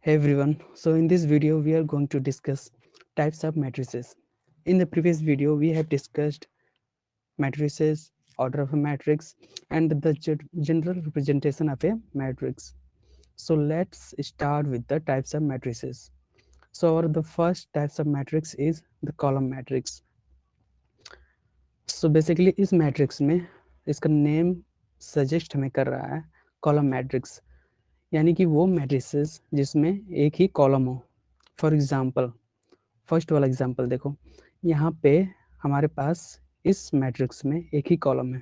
Hey everyone, so in this video we are going to discuss types of matrices. In the previous video we have discussed matrices, order of a matrix and the general representation of a matrix. So let's start with the types of matrices. So the first types of matrix is the column matrix. So basically इस matrix में इसका name suggest हमें कर रहा है column matrix, यानी कि वो मैट्रिसेस जिसमें एक ही कॉलम हो। फॉर एग्जांपल, फर्स्ट वाला एग्जांपल देखो, यहाँ पे हमारे पास इस मैट्रिक्स में एक ही कॉलम है,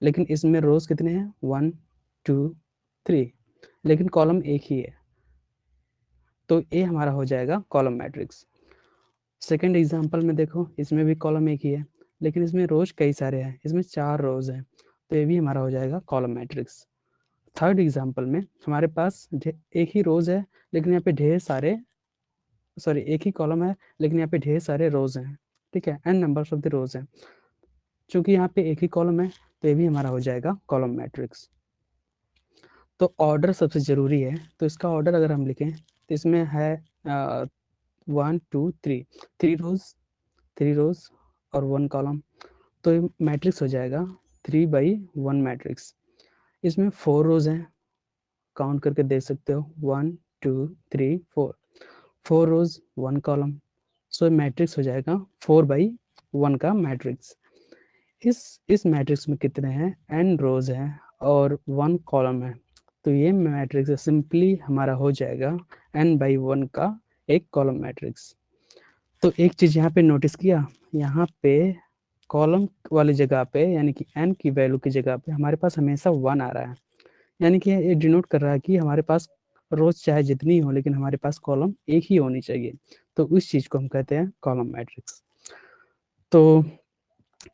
लेकिन इसमें रोज कितने हैं? 1 2 3, लेकिन कॉलम एक ही है, तो ये हमारा हो जाएगा कॉलम मैट्रिक्स। सेकंड एग्जांपल में देखो, इसमें भी कॉलम एक ही है, लेकिन इसमें रोज कई सारे हैं, इसमें 4 रोज हैं, तो ये भी हमारा हो जाएगा कॉलम मैट्रिक्स। थर्ड एग्जांपल में हमारे पास एक ही रोज है, लेकिन यहाँ पे ढेर सारे, सॉरी एक ही कॉलम है लेकिन यहाँ पे ढेर सारे रोज हैं, ठीक है, एन नंबर्स ऑफ द रोज हैं। चूंकि यहाँ पे एक ही कॉलम है तो ये भी हमारा हो जाएगा कॉलम मैट्रिक्स। तो ऑर्डर सबसे जरूरी है, तो इसका ऑर्डर अगर हम लिखें तो इसमें है 1 2 3, 3 रोज और 1 कॉलम, तो ये मैट्रिक्स हो जाएगा 3/1 मैट्रिक्स। इसमें 4 रोज हैं, काउंट करके देख सकते हो, 1 2 3 4, 4 रोज 1 कॉलम, सो मैट्रिक्स हो जाएगा 4/1 का मैट्रिक्स। इस मैट्रिक्स में कितने हैं? n रोज हैं और 1 कॉलम है, तो ये मैट्रिक्स सिंपली हमारा हो जाएगा n/1 का एक कॉलम मैट्रिक्स। तो एक चीज यहाँ पे नोटिस किया, यहाँ पे कॉलम वाली जगह पे यानी कि n की वैल्यू की जगह पे हमारे पास हमेशा 1 आ रहा है, यानी कि ये डिनोट कर रहा है कि हमारे पास रोज चाहे जितनी हो लेकिन हमारे पास कॉलम एक ही होनी चाहिए, तो उस चीज को हम कहते हैं कॉलम मैट्रिक्स। तो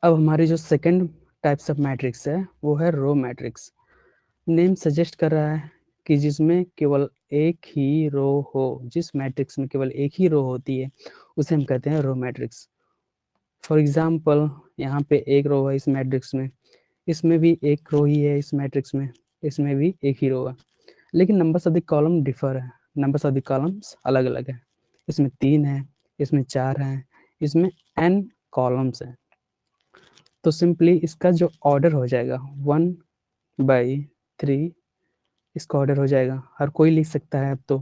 अब हमारी जो सेकंड टाइप्स ऑफ मैट्रिक्स है वो है रो मैट्रिक्स। नेम सजेस्ट कर रहा है कि जिसमें केवल एक ही रो हो, जिस मैट्रिक्स में केवल एक ही रो होती है उसे हम कहते हैं रो मैट्रिक्स। फॉर एग्जांपल, यहाँ पे एक रो है इस मैट्रिक्स में, इसमें भी एक रो ही है इस मैट्रिक्स में, इसमें भी एक ही रो है, लेकिन numbers of the column differ है, नंबर्स ऑफ द कॉलम्स अलग अलग है। इसमें 3 है, इसमें 4 है, इसमें n कॉलम्स हैं। तो सिंपली इसका जो ऑर्डर हो जाएगा 1/3, इसका ऑर्डर हो जाएगा, हर कोई लिख सकता है अब तो,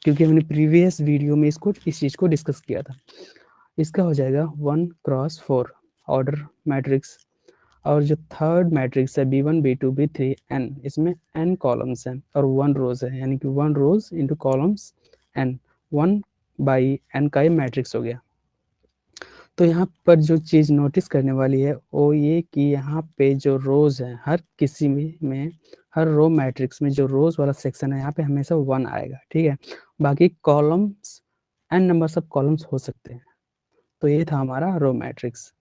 क्योंकि हमने प्रीवियस वीडियो में इस चीज को डिस्कस किया था। इसका हो जाएगा 1x4 ऑर्डर मैट्रिक्स। और जो थर्ड मैट्रिक्स है B1 B2 B3 n, इसमें n कॉलम्स हैं और 1 रोज है, यानी कि 1 रोज इंटू कॉलम्स n, 1/n का ये मैट्रिक्स हो गया। तो यहाँ पर जो चीज नोटिस करने वाली है वो ये कि यहाँ पे जो रोज है, हर किसी में हर रो मैट्रिक्स में जो रोज वाला सेक्शन है यहाँ पे हमेशा 1 आएगा, ठीक है। बाकी columns n number of columns हो सकते हैं। तो ये था हमारा रो मैट्रिक्स।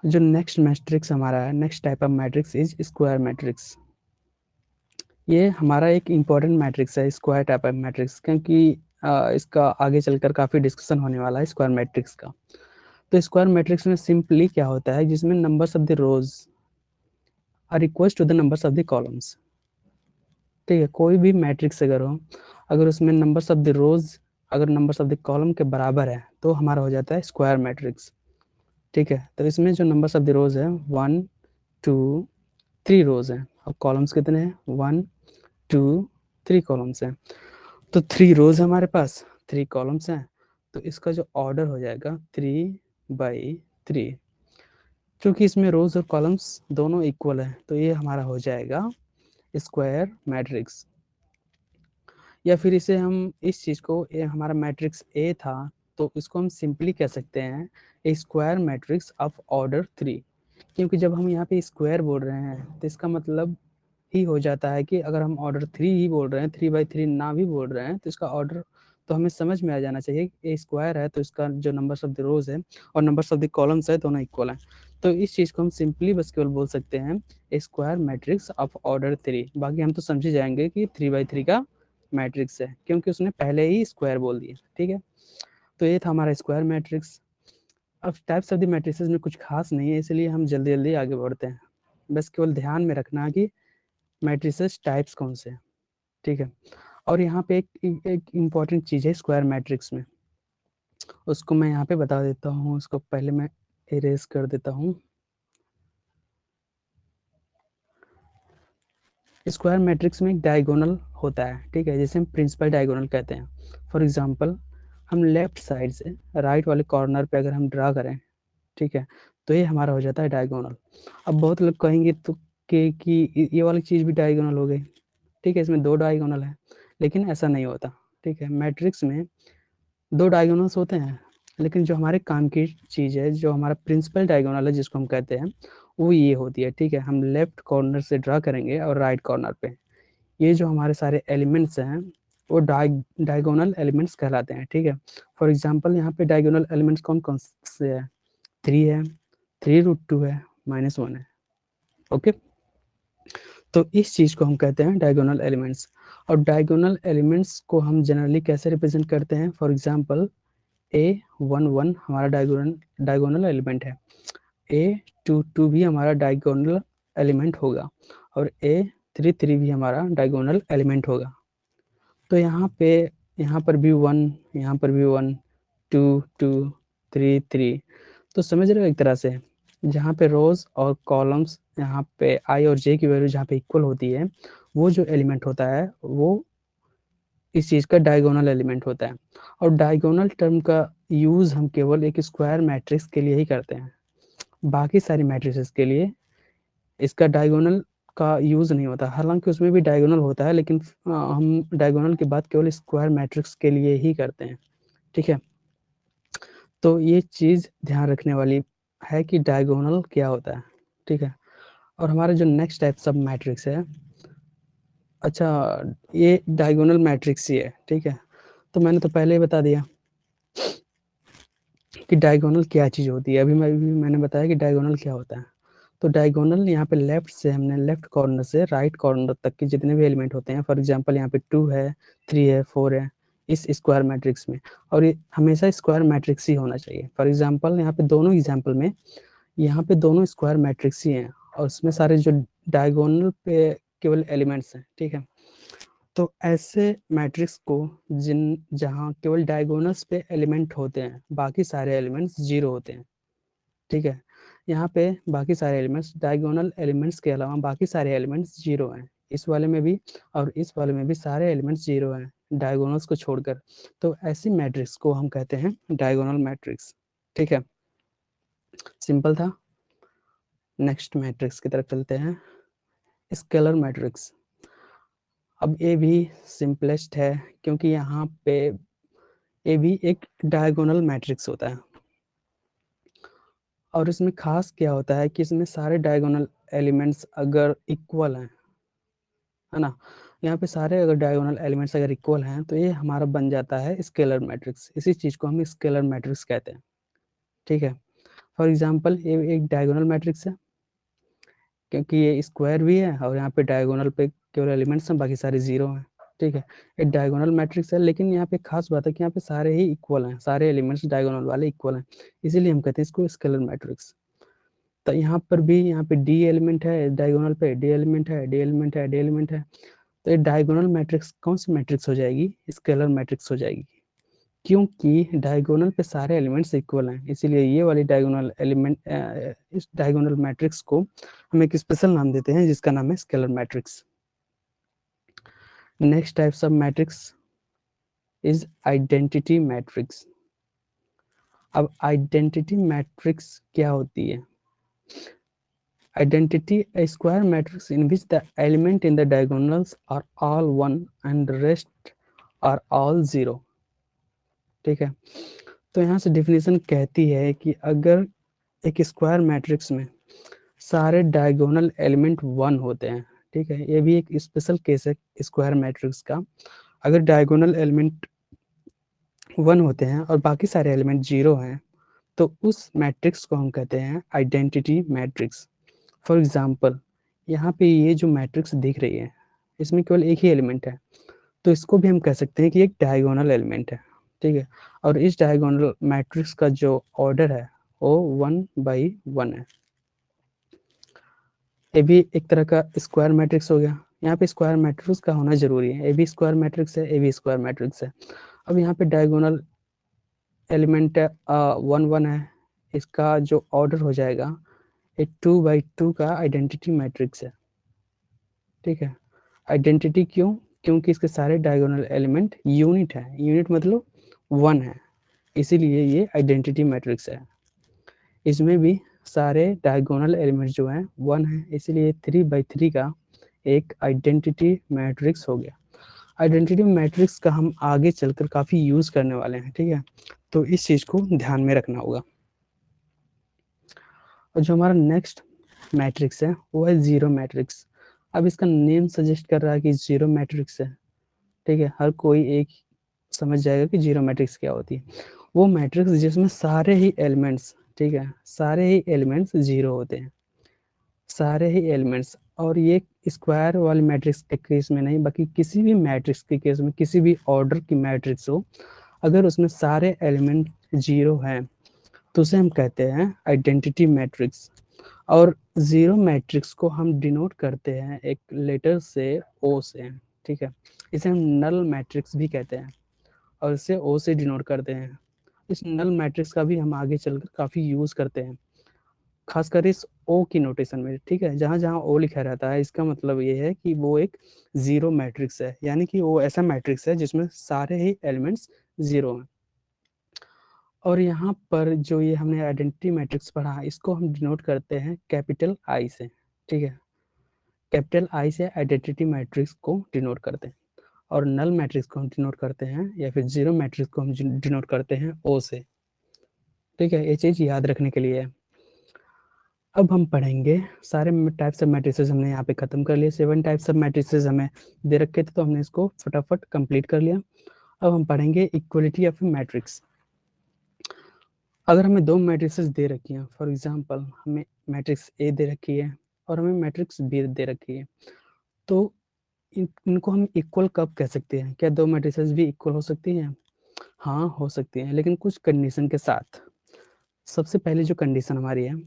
जो नेक्स्ट मैट्रिक्स हमारा है, next type of matrix is square matrix. ये हमारा एक इम्पोर्टेंट मैट्रिक्स है, स्क्वायर टाइप ऑफ मैट्रिक्स, क्योंकि इसका आगे चलकर काफी डिस्कशन होने वाला है स्क्वायर मैट्रिक्स का। तो स्क्वायर मैट्रिक्स में सिंपली क्या होता है, जिसमें numbers of the rows are equal to the numbers of the columns, ठीक है। कोई भी मैट्रिक्स अगर हो, अगर उसमें नंबर्स ऑफ द रोज अगर नंबर्स ऑफ द कॉलम के बराबर है तो हमारा हो जाता है स्क्वायर मैट्रिक्स, ठीक है। तो इसमें जो नंबर्स ऑफ द रोज है 1 2 3 रोज हैं, और कॉलम्स कितने हैं? 1 2 3 कॉलम्स हैं। तो 3 रोज हमारे पास, 3 कॉलम्स हैं, तो इसका जो ऑर्डर हो जाएगा 3/3। क्योंकि इसमें रोज और कॉलम्स दोनों इक्वल है, तो ये हमारा हो जाएगा स्क्वायर मैट्रिक्स। या फिर इसे हम इस चीज को, ये हमारा मैट्रिक्स ए था, तो इसको हम सिंपली कह सकते हैं ए स्क्वायर मैट्रिक्स ऑफ ऑर्डर 3। क्योंकि जब हम यहाँ पे स्क्वायर बोल रहे हैं तो इसका मतलब ही हो जाता है कि अगर हम ऑर्डर 3 ही बोल रहे हैं, 3/3 ना भी बोल रहे हैं, तो इसका ऑर्डर तो हमें समझ में आ जाना चाहिए ए स्क्वायर है तो इसका जो नंबर्स ऑफ द रोज है और नंबर्स ऑफ द कॉलम्स है दोनों इक्वल हैं। तो इस चीज को हम सिंपली बस केवल बोल सकते हैं स्क्वायर मैट्रिक्स ऑफ ऑर्डर 3। बाकी हम तो समझे जाएंगे कि 3/3 का मैट्रिक्स है, क्योंकि उसने पहले ही स्क्वायर बोल दिया, ठीक है। तो ये था हमारा स्क्वायर मैट्रिक्स। अब टाइप्स ऑफ द मैट्रिसेस में कुछ खास नहीं है, इसलिए हम जल्दी जल्दी आगे बढ़ते हैं। बस केवल ध्यान में रखना कि मैट्रिसेस टाइप्स कौन से हैं। ठीक है। और यहाँ पे एक इम्पॉर्टेंट चीज़ है स्क्वायर मैट्रिक्स में, उसको मैं यहाँ पे बता देता हूँ। उसको पहले मैं इरेज कर देता हूँ। स्क्वायर मैट्रिक्स में एक डायगोनल होता है, ठीक है, जिसे हम प्रिंसिपल डायगोनल कहते हैं। फॉर एग्जांपल, हम लेफ्ट साइड से राइट वाले कॉर्नर पे अगर हम ड्रा करें, ठीक है, तो ये हमारा हो जाता है डायगोनल। अब बहुत लोग कहेंगे तो कि ये वाली चीज़ भी डायगोनल हो गई, ठीक है, इसमें दो डायगोनल है, लेकिन ऐसा नहीं होता। ठीक है, मैट्रिक्स में दो डायगोनल्स होते हैं, लेकिन जो हमारे काम की चीज़ है, जो हमारा प्रिंसिपल डायगोनल है जिसको हम कहते हैं, वो ये होती है। ठीक है, हम लेफ्ट कॉर्नर से ड्रा करेंगे और राइट कॉर्नर पे ये जो हमारे सारे एलिमेंट्स हैं वो डायगोनल एलिमेंट्स कहलाते हैं। ठीक है, फॉर एग्जांपल यहाँ पे डायगोनल एलिमेंट्स कौन कौन से है? 3 है, 3√2 है, -1 है। ओके, तो इस चीज़ को हम कहते हैं डायगोनल एलिमेंट्स। और डायगोनल एलिमेंट्स को हम जनरली कैसे रिप्रेजेंट करते हैं? फॉर एग्जांपल, A11 हमारा डायगोनल एलिमेंट है, A22 भी हमारा डायगोनल एलिमेंट होगा, और A33 भी हमारा डायगोनल एलिमेंट होगा। तो यहाँ पर भी 1, यहाँ पर भी 1, 2, 2, 3, 3। तो समझ रहे हो एक तरह से, जहाँ पे रोज और कॉलम्स, यहाँ पे आई और जे की वैल्यू जहाँ पे इक्वल होती है, वो जो एलिमेंट होता है वो इस चीज़ का डायगोनल एलिमेंट होता है। और डायगोनल टर्म का यूज़ हम केवल एक स्क्वायर मैट्रिक्स के लिए ही करते हैं, बाकी सारी मैट्रिसेस के लिए इसका डायगोनल का यूज़ नहीं होता। हालांकि उसमें भी डायगोनल होता है, लेकिन हम डायगोनल की बात केवल स्क्वायर मैट्रिक्स के लिए ही करते हैं। ठीक है, तो ये चीज़ ध्यान रखने वाली है कि डायगोनल क्या होता है। ठीक है, और हमारा जो नेक्स्ट टाइप सब मैट्रिक्स है, अच्छा, ये डायगोनल मैट्रिक्स ही है। ठीक है, तो मैंने तो पहले ही बता दिया कि डायगोनल क्या चीज़ होती है। मैंने बताया कि डायगोनल क्या होता है। तो डायगोनल यहाँ पे लेफ्ट से हमने लेफ्ट कॉर्नर से राइट कॉर्नर तक के जितने भी एलिमेंट होते हैं, फॉर एग्जांपल यहाँ पे 2 है, 3 है, 4 है इस स्क्वायर मैट्रिक्स में, और ये हमेशा स्क्वायर मैट्रिक्स ही होना चाहिए। फॉर एग्जांपल यहाँ पे दोनों एग्जांपल में यहाँ पे दोनों स्क्वायर मैट्रिक्स ही हैं, और उसमें सारे जो डायगोनल पे केवल एलिमेंट्स हैं। ठीक है, तो ऐसे मैट्रिक्स को जिन जहाँ केवल डायगोनल्स पे एलिमेंट होते हैं, बाकी सारे एलिमेंट्स जीरो होते हैं। ठीक है, यहाँ पे बाकी सारे एलिमेंट्स, डायगोनल एलिमेंट्स के अलावा बाकी सारे एलिमेंट्स जीरो हैं, इस वाले में भी और इस वाले में भी सारे एलिमेंट्स जीरो हैं डायगोनल्स को छोड़कर। तो ऐसी मैट्रिक्स को हम कहते हैं डायगोनल मैट्रिक्स। ठीक है, सिंपल था। नेक्स्ट मैट्रिक्स की तरफ चलते हैं, स्केलर मैट्रिक्स। अब ये भी सिंपलेस्ट है, क्योंकि यहाँ पे ये भी एक डायगोनल मैट्रिक्स होता है, और इसमें खास क्या होता है कि इसमें सारे डायगोनल एलिमेंट्स अगर इक्वल हैं, है ना, यहाँ पे सारे अगर डायगोनल एलिमेंट्स अगर इक्वल हैं, तो ये हमारा बन जाता है स्केलर मैट्रिक्स। इसी चीज़ को हम स्केलर मैट्रिक्स कहते हैं। ठीक है, फॉर एग्जांपल, ये एक डायगोनल मैट्रिक्स है, क्योंकि ये स्क्वायर भी है और यहाँ पे डायगोनल पे केवल एलिमेंट्स हैं, बाकी सारे जीरो हैं। ठीक है, एक डायगोनल मैट्रिक्स है, लेकिन यहाँ पे खास बात है कि यहाँ पे सारे ही इक्वल हैं, सारे एलिमेंट्स डायगोनल वाले इक्वल हैं, इसीलिए हम कहते हैं इसको स्केलर मैट्रिक्स। तो यहाँ पर भी यहाँ पे डी एलिमेंट है डायगोनल पे, डी एलिमेंट है, डी एलिमेंट है, डी एलिमेंट है, तो ये डायगोनल मैट्रिक्स कौन सी मैट्रिक्स हो जाएगी? स्केलर मैट्रिक्स हो जाएगी, क्योंकि डायगोनल पे सारे एलिमेंट्स इक्वल हैं। इसीलिए ये वाली डायगोनल एलिमेंट, इस डायगोनल मैट्रिक्स को हम एक स्पेशल नाम देते हैं जिसका नाम है scalar matrix. Next types of matrix is identity matrix. अब आइडेंटिटी मैट्रिक्स क्या होती है? Identity, a square matrix in which the element in the diagonals are all 1 and the rest are all 0। ठीक है, तो यहाँ से डिफिनेशन कहती है कि अगर एक स्क्वायर मैट्रिक्स में सारे डायगोनल एलिमेंट 1 होते हैं, ठीक है, ये भी एक स्पेशल केस है स्क्वायर मैट्रिक्स का। अगर डायगोनल एलिमेंट 1 होते हैं और बाकी सारे एलिमेंट 0 हैं, तो उस मैट्रिक्स को हम कहते हैं आइडेंटिटी मैट्रिक्स। फॉर एग्जाम्पल, यहाँ पे ये जो मैट्रिक्स दिख रही है, इसमें केवल एक ही एलिमेंट है, तो इसको भी हम कह सकते हैं कि एक डायगोनल एलिमेंट है। ठीक है, और इस डायगोनल मैट्रिक्स का जो ऑर्डर है वो 1/1 है। ये भी एक तरह का स्क्वायर मैट्रिक्स हो गया, यहाँ पे स्क्वायर मैट्रिक्स का होना जरूरी है, ए बी स्क्वायर मैट्रिक्स है, ए बी स्क्वायर मैट्रिक्स है। अब यहाँ पे डायगोनल एलिमेंट 1 1 है, इसका जो ऑर्डर हो जाएगा ये 2 by 2 का आइडेंटिटी मैट्रिक्स है, ठीक है। आइडेंटिटी क्यों? क्योंकि इसके सारे डायगोनल एलिमेंट यूनिट है, यूनिट मतलब 1 है, इसीलिए ये आइडेंटिटी मैट्रिक्स है। इसमें भी सारे डायगोनल एलिमेंट जो हैं 1 है, इसीलिए 3 by 3 का एक आइडेंटिटी मैट्रिक्स हो गया। आइडेंटिटी मैट्रिक्स का हम आगे चलकर काफ़ी यूज़ करने वाले हैं, ठीक है, तो इस चीज़ को ध्यान में रखना होगा। और जो हमारा नेक्स्ट मैट्रिक्स है वो है जीरो मैट्रिक्स। अब इसका नेम सजेस्ट कर रहा है कि जीरो मैट्रिक्स है, ठीक है, हर कोई एक समझ जाएगा कि जीरो मैट्रिक्स क्या होती है। वो मैट्रिक्स जिसमें सारे ही एलिमेंट्स, ठीक है, सारे ही एलिमेंट्स जीरो होते हैं, सारे ही एलिमेंट्स। और ये स्क्वायर वाले मैट्रिक्स के केस में नहीं, बाकी किसी भी मैट्रिक्स के केस में, किसी भी ऑर्डर की मैट्रिक्स हो, अगर उसमें सारे एलिमेंट जीरो हैं तो उसे हम कहते हैं आइडेंटिटी मैट्रिक्स। और जीरो मैट्रिक्स को हम डिनोट करते हैं एक लेटर से, ओ से, ठीक है। इसे हम नल मैट्रिक्स भी कहते हैं और इसे ओ से डिनोट करते हैं। इस नल मैट्रिक्स का भी हम आगे चलकर काफ़ी यूज़ करते हैं, खासकर इस ओ की नोटेशन में, ठीक है। जहाँ जहाँ ओ लिखा रहता है इसका मतलब ये है कि वो एक जीरो मैट्रिक्स है, यानी कि वो ऐसा मैट्रिक्स है जिसमें सारे ही एलिमेंट्स जीरो हैं। और यहाँ पर जो ये हमने आइडेंटिटी मैट्रिक्स पढ़ा, इसको हम डिनोट करते हैं कैपिटल आई से, ठीक है। कैपिटल आई से आइडेंटिटी मैट्रिक्स को डिनोट करते हैं, और नल मैट्रिक्स को हम डिनोट करते हैं, या फिर जीरो मैट्रिक्स को हम डिनोट करते हैं ओ से, ठीक है। ये चीज़ याद रखने के लिए है। अब हम पढ़ेंगे सारे टाइप्स ऑफ मैट्रिसेस, हमने यहाँ पे खत्म कर लिए। 7 टाइप्स ऑफ मैट्रिसेस हमें दे रखे थे, तो हमने इसको फटाफट कंप्लीट कर लिया। अब हम पढ़ेंगे इक्वलिटी ऑफ मैट्रिक्स। अगर हमें दो मैट्रिसेस दे रखी हैं, फॉर एग्जांपल हमें मैट्रिक्स ए दे रखी है और हमें मैट्रिक्स बी दे रखी है, तो इनको हम इक्वल कब कह सकते हैं? क्या दो मैट्रिसेस भी इक्वल हो सकती हैं? हाँ, हो सकती हैं, लेकिन कुछ कंडीशन के साथ। सबसे पहले जो कंडीशन हमारी है,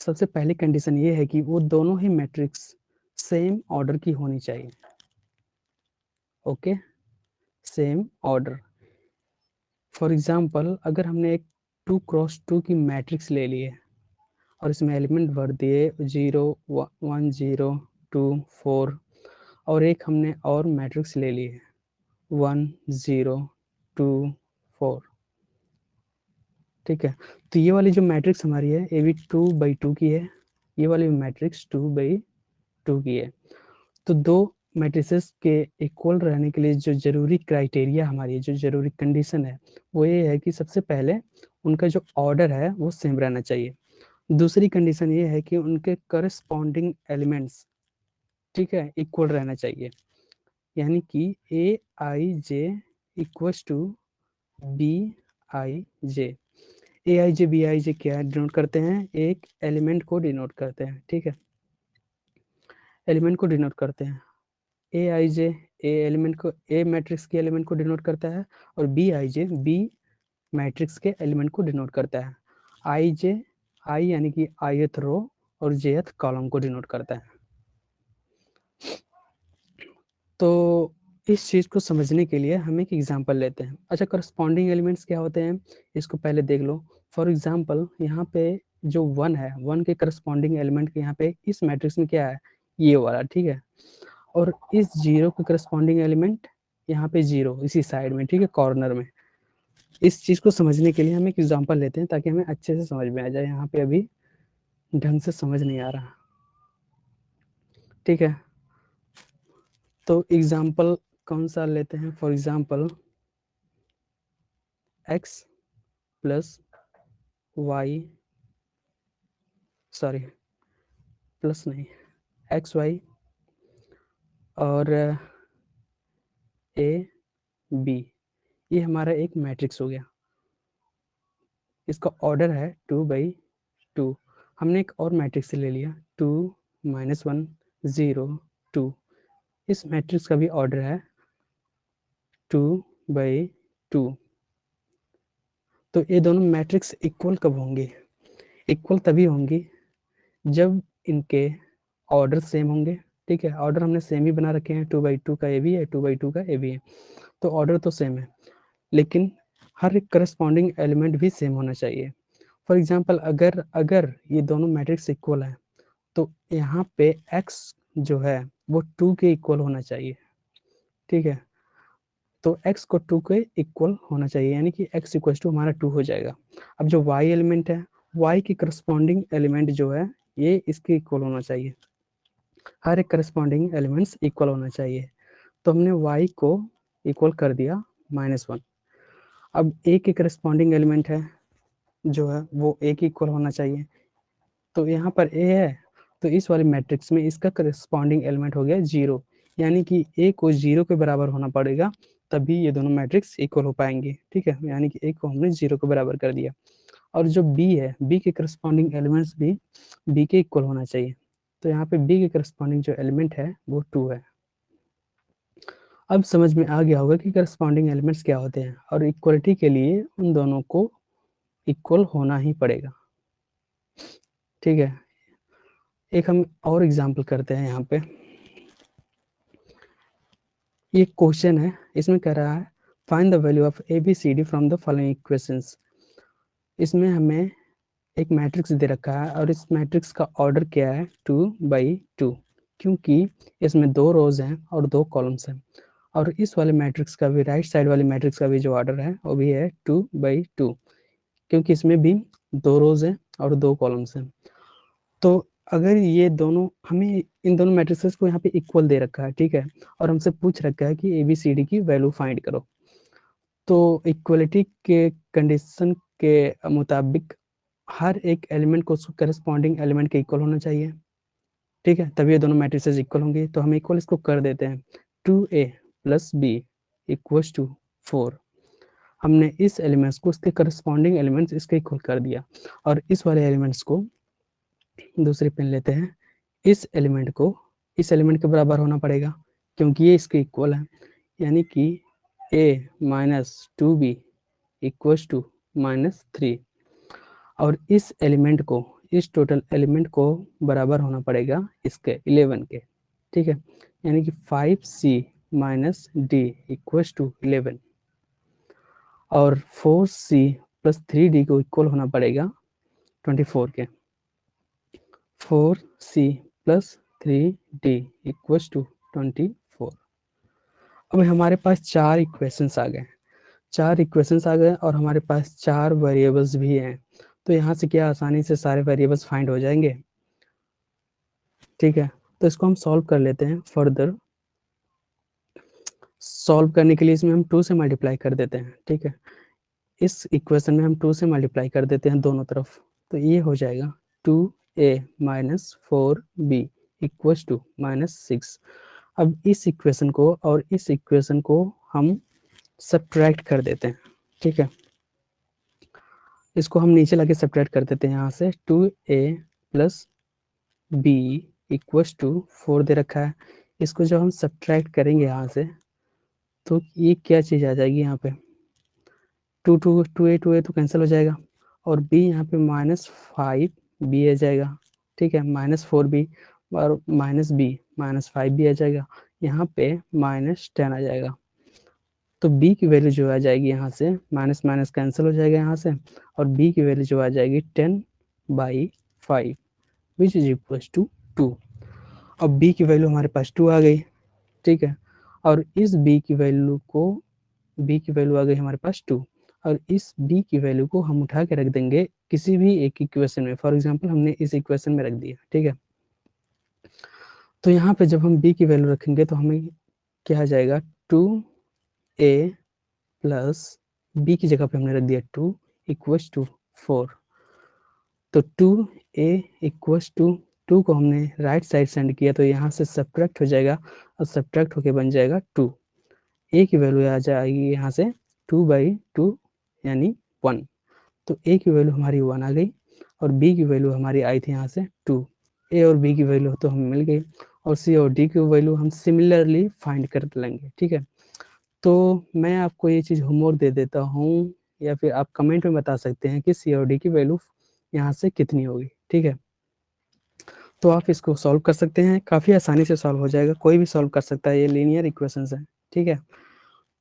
सबसे पहली कंडीशन ये है कि वो दोनों ही मैट्रिक्स सेम ऑर्डर की होनी चाहिए। Okay, same order. For example अगर हमने एक 2 × 2 की मैट्रिक्स ले ली है और इसमें एलिमेंट भर दिए 0 1 0 2 4, और एक हमने और मैट्रिक्स ले ली है 1 0 2 4, ठीक है। तो ये वाली जो मैट्रिक्स हमारी है ये भी 2 by 2 की है, ये वाली मैट्रिक्स 2 by 2 की है। तो दो मैट्रिसेस के इक्वल रहने के लिए जो जरूरी क्राइटेरिया हमारी, जो जरूरी कंडीशन है, वो ये है कि सबसे पहले उनका जो ऑर्डर है वो सेम रहना चाहिए। दूसरी कंडीशन ये है कि उनके करस्पॉन्डिंग एलिमेंट्स, ठीक है, इक्वल रहना चाहिए। यानी कि A I J equals to B I J. A I J B I J क्या डिनोट करते हैं? एक एलिमेंट को डिनोट करते हैं, ठीक है, एलिमेंट को डिनोट करते हैं। ए आई जे ए एलिमेंट को, ए मैट्रिक्स के एलिमेंट को डिनोट करता है, और B I J B matrix के एलिमेंट को डिनोट करता है। आई जे, आई यानी कि ith रो और jth कॉलम को डिनोट करता है। तो इस चीज़ को समझने के लिए हम एक एग्जांपल लेते हैं। अच्छा, करस्पॉन्डिंग एलिमेंट्स क्या होते हैं इसको पहले देख लो। फॉर एग्जांपल यहाँ पे जो 1 है, 1 के करस्पॉन्डिंग एलिमेंट के यहाँ पे इस मैट्रिक्स में क्या है? ये वाला, ठीक है। और इस 0 के करस्पॉन्डिंग एलिमेंट यहाँ पे 0 इसी साइड में, ठीक है, कॉर्नर में। इस चीज़ को समझने के लिए हम एक एग्जांपल लेते हैं ताकि हमें अच्छे से समझ में आ जाए। यहाँ पे अभी ढंग से समझ नहीं आ रहा, ठीक है। तो एग्जांपल कौन सा लेते हैं? For example x plus Y, sorry plus नहीं, एक्स वाई और ए बी, ये हमारा एक मैट्रिक्स हो गया। इसका ऑर्डर है 2 by 2। हमने एक और मैट्रिक्स ले लिया 2 -1 0 2। इस मैट्रिक्स का भी ऑर्डर है 2 by 2। तो ये दोनों मैट्रिक्स इक्वल कब होंगे? इक्वल तभी होंगी जब इनके ऑर्डर सेम होंगे, ठीक है, ऑर्डर हमने सेम ही बना रखे हैं, 2/2 का ए भी है, 2/2 का ए भी है, तो ऑर्डर तो सेम है, लेकिन हर एक करस्पॉन्डिंग एलिमेंट भी सेम होना चाहिए। फॉर एग्जाम्पल अगर अगर ये दोनों मैट्रिक्स इक्वल है तो यहाँ पे x जो है वो 2 के इक्वल होना चाहिए, ठीक है, तो x को 2 के इक्वल होना चाहिए, यानी कि x इक्वल टू हमारा 2 हो जाएगा। अब जो y एलिमेंट है, y की करस्पॉन्डिंग एलिमेंट जो है ये इसके इक्वल होना चाहिए, हर एक करस्पॉन्डिंग एलिमेंट्स इक्वल होना चाहिए, तो हमने y को इक्वल कर दिया -1। अब a के करस्पॉन्डिंग एलिमेंट है जो है वो a के इक्वल होना चाहिए, तो यहाँ पर a है तो इस वाले मैट्रिक्स में इसका करस्पॉन्डिंग एलिमेंट हो गया 0, यानी कि a को 0 के बराबर होना पड़ेगा तभी ये दोनों मैट्रिक्स इक्वल हो पाएंगे, ठीक है, यानी कि a को हमने 0 के बराबर कर दिया। और जो b है, b के करस्पॉन्डिंग एलिमेंट्स भी b के इक्वल होना चाहिए, तो यहाँ पे b के करस्पॉन्डिंग जो एलिमेंट है वो 2 है। अब समझ में आ गया होगा कि करस्पॉन्डिंग एलिमेंट्स क्या होते हैं, और इक्वलिटी के लिए उन दोनों को इक्वल होना ही पड़ेगा, ठीक है। एक हम और एग्जाम्पल करते हैं यहाँ पे, ये क्वेश्चन है, इसमें कह रहा है find the value of A B C D from the following equations. इसमें हमें एक मैट्रिक्स दे रखा है और इस मैट्रिक्स का ऑर्डर क्या है 2/2, क्योंकि इसमें 2 रोज हैं और 2 कॉलम्स हैं, और इस वाले मैट्रिक्स का भी, राइट साइड वाले मैट्रिक्स का भी जो ऑर्डर है वो भी है 2/2, क्योंकि इसमें भी 2 रोज हैं और 2 कॉलम्स हैं। तो अगर ये दोनों, हमें इन दोनों मैट्रिसेस को यहाँ पे इक्वल दे रखा है, ठीक है, और हमसे पूछ रखा है कि ABCD की वैल्यू फाइंड करो, तो इक्वलिटी के कंडीशन के मुताबिक हर एक एलिमेंट को उसको करस्पॉन्डिंग एलिमेंट के इक्वल होना चाहिए, ठीक है, तभी ये दोनों मैट्रिसेस इक्वल होंगे। तो हम इक्वल इसको कर देते हैं, 2A + B = 4। हमने इस एलिमेंट्स को उसके करस्पॉन्डिंग एलिमेंट्स इसके इक्वल कर दिया, और इस वाले एलिमेंट्स को दूसरी पेन लेते हैं, इस एलिमेंट को इस एलिमेंट के बराबर होना पड़ेगा क्योंकि ये इसके इक्वल है, यानी कि a - 2b = -3, और इस एलिमेंट को, इस टोटल एलिमेंट को बराबर होना पड़ेगा इसके 11 के, ठीक है, यानी कि 5c - d = 11, और 4c + 3d को इक्वल होना पड़ेगा 24 के, 4c + 3d = 24। अब हमारे पास 4 इक्वेशंस आ गए, 4 इक्वेशंस आ गए और हमारे पास 4 वेरिएबल्स भी हैं, तो यहाँ से क्या आसानी से सारे वेरिएबल्स फाइंड हो जाएंगे, ठीक है। तो इसको हम सॉल्व कर लेते हैं फर्दर। सॉल्व करने के लिए इसमें हम 2 से मल्टीप्लाई कर देते हैं, ठीक है, इस इक्वेशन में हम 2 से मल्टीप्लाई कर देते हैं दोनों तरफ, तो ये हो जाएगा 2a - 4b = -6। अब इस इक्वेशन को और इस इक्वेशन को हम सब्ट्रैक्ट कर देते हैं, ठीक है, इसको हम नीचे लाके सब्ट्रैक्ट कर देते हैं, यहाँ से 2a + b = 4 दे रखा है, इसको जब हम सब्ट्रैक्ट करेंगे यहाँ से तो ये क्या चीज़ आ जाएगी, यहाँ पे 2a तो कैंसिल हो जाएगा, और b यहाँ पे -5b आ जाएगा, ठीक है, -4b, और -b -5b आ जाएगा, यहाँ पे -10 आ जाएगा, तो b की वैल्यू जो आ जाएगी यहाँ से, माइनस माइनस कैंसिल हो जाएगा यहाँ से, और b की वैल्यू जो आ जाएगी 10/5 विच इज इक्वल टू 2। अब b की वैल्यू हमारे पास 2 आ गई, ठीक है, और इस b की वैल्यू को, b की वैल्यू आ गई हमारे पास 2, और इस b की वैल्यू को हम उठा के रख देंगे किसी भी एक इक्वेशन में, फॉर एग्जांपल हमने इस इक्वेशन में रख दिया, ठीक है, तो यहाँ पे जब हम b की वैल्यू रखेंगे तो हमें क्या आ जाएगा, 2a + b की जगह पे हमने रख दिया 2 = 4, तो 2a = 2 को हमने राइट साइड सेंड किया तो यहाँ से सब्ट्रैक्ट हो जाएगा, और सब्ट्रैक्ट होके बन जाएगा 2, a की वैल्यू आ जाएगी यहाँ से 2/2 यानी 1, तो a की वैल्यू हमारी 1 आ गई, और b की वैल्यू हमारी आई थी यहाँ से 2, a और b की वैल्यू तो हमें मिल गई, और c और d की वैल्यू हम सिमिलरली फाइंड कर लेंगे, ठीक है। तो मैं आपको ये चीज़ होमवर्क दे देता हूँ, या फिर आप कमेंट में बता सकते हैं कि सी और डी की वैल्यू यहाँ से कितनी होगी, ठीक है। तो आप इसको सॉल्व कर सकते हैं, काफ़ी आसानी से सॉल्व हो जाएगा, कोई भी सॉल्व कर सकता है, ये लीनियर इक्वेशंस है, ठीक है।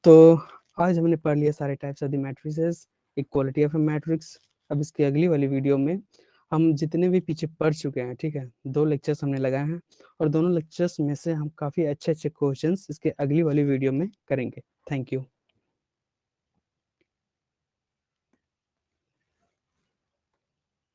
तो आज हमने पढ़ लिया सारे types of the matrices, equality of A matrix. अब इसकी अगली वाली वीडियो में हम जितने भी पीछे पढ़ चुके हैं, ठीक है, 2 लेक्चर्स हमने लगाए हैं और दोनों लेक्चर्स में से हम काफ़ी अच्छे-अच्छे क्वेश्चंस इसके अगली वाली वीडियो में करेंगे। Thank you.